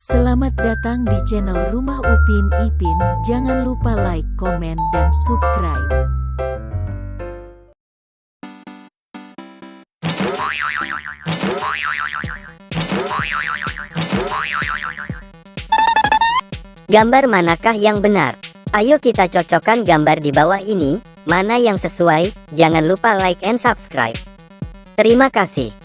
Selamat datang di channel Rumah Upin Ipin. Jangan lupa like, komen, dan subscribe. Gambar manakah yang benar? Ayo kita cocokkan gambar di bawah ini, mana yang sesuai. Jangan lupa like and subscribe. Terima kasih.